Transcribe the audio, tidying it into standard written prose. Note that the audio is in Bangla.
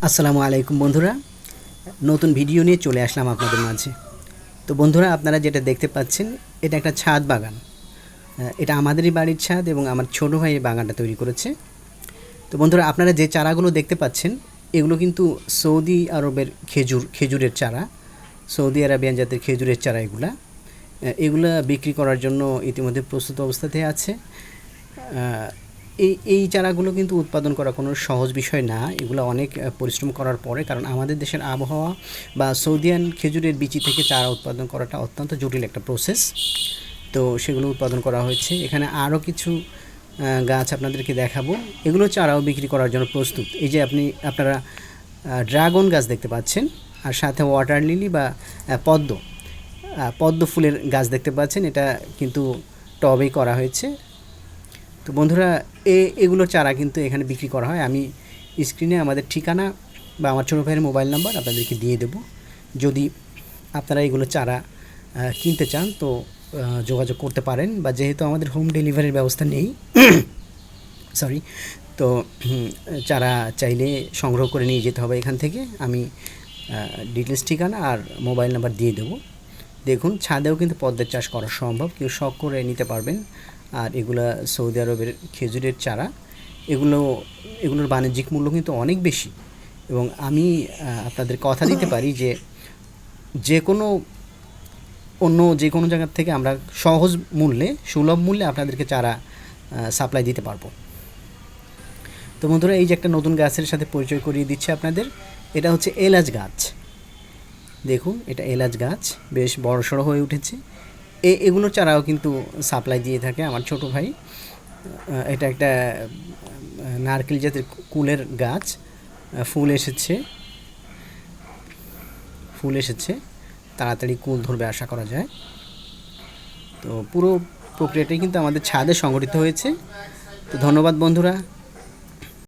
আসসালামু আলাইকুম বন্ধুরা, নতুন ভিডিও নিয়ে চলে আসলাম আপনাদের মাঝে। তো বন্ধুরা, আপনারা যেটা দেখতে পাচ্ছেন এটা একটা ছাদ বাগান। এটা আমাদেরই বাড়ির ছাদ এবং আমার ছোটো ভাই এই বাগানটা তৈরি করেছে। তো বন্ধুরা, আপনারা যে চারাগুলো দেখতে পাচ্ছেন এগুলো কিন্তু সৌদি আরবের খেজুরের চারা, সৌদি আরাবিয়ান জাতের খেজুরের চারা। এগুলা বিক্রি করার জন্য ইতিমধ্যে প্রস্তুত অবস্থাতে আছে। এই চারাগুলো কিন্তু উৎপাদন করা কোনো সহজ বিষয় না। এগুলো অনেক পরিশ্রম করার পরে, কারণ আমাদের দেশের আবহাওয়া বা সৌদিয়ান খেজুরের বিচি থেকে চারা উৎপাদন করাটা অত্যন্ত জটিল একটা প্রসেস। তো সেগুলো উৎপাদন করা হয়েছে। এখানে আরও কিছু গাছ আপনাদেরকে দেখাবো। এগুলো চারাও বিক্রি করার জন্য প্রস্তুত। এই যে আপনারা ড্রাগন গাছ দেখতে পাচ্ছেন, আর সাথে ওয়াটার লিলি বা পদ্ম ফুলের গাছ দেখতে পাচ্ছেন। এটা কিন্তু টবেই করা হয়েছে। তো বন্ধুরা, এগুলোর চারা কিন্তু এখানে বিক্রি করা হয়। আমি স্ক্রিনে আমাদের ঠিকানা বা আমার ছোটো ভাইয়ের মোবাইল নাম্বার আপনাদেরকে দিয়ে দেবো। যদি আপনারা এগুলো চারা কিনতে চান তো যোগাযোগ করতে পারেন, বা যেহেতু আমাদের হোম ডেলিভারির ব্যবস্থা নেই সরি, তো চারা চাইলে সংগ্রহ করে নিয়ে যেতে হবে এখান থেকে। আমি ডিটেলস ঠিকানা আর মোবাইল নাম্বার দিয়ে দেবো। দেখুন, ছাদেও কিন্তু পদ্মের চাষ করা সম্ভব, কেউ শখ করে নিতে পারবেন। আর এগুলা সৌদি আরবের খেজুরের চারা। এগুলোর বাণিজ্যিক মূল্য কিন্তু অনেক বেশি, এবং আমি আপনাদের কথা দিতে পারি যে যে কোনো জায়গার থেকে আমরা সহজ মূল্যে, সুলভ মূল্যে আপনাদেরকে চারা সাপ্লাই দিতে পারবো। তো বন্ধুরা, এই যে একটা নতুন গাছের সাথে পরিচয় করিয়ে দিচ্ছে আপনাদের। এটা হচ্ছে এলাচ গাছ। দেখুন, এটা এলাচ গাছ বেশ বড়সড় হয়ে উঠেছে। এগুলোর চারাও কিন্তু সাপ্লাই দিয়ে থাকে আমার ছোটো ভাই। এটা একটা নারকেল জাতের কুলের গাছ। ফুল এসেছে, তাড়াতাড়ি কুল ধরবে আশা করা যায়। তো পুরো প্রক্রিয়াটাই কিন্তু আমাদের ছাদে সংগঠিত হয়েছে। তো ধন্যবাদ বন্ধুরা।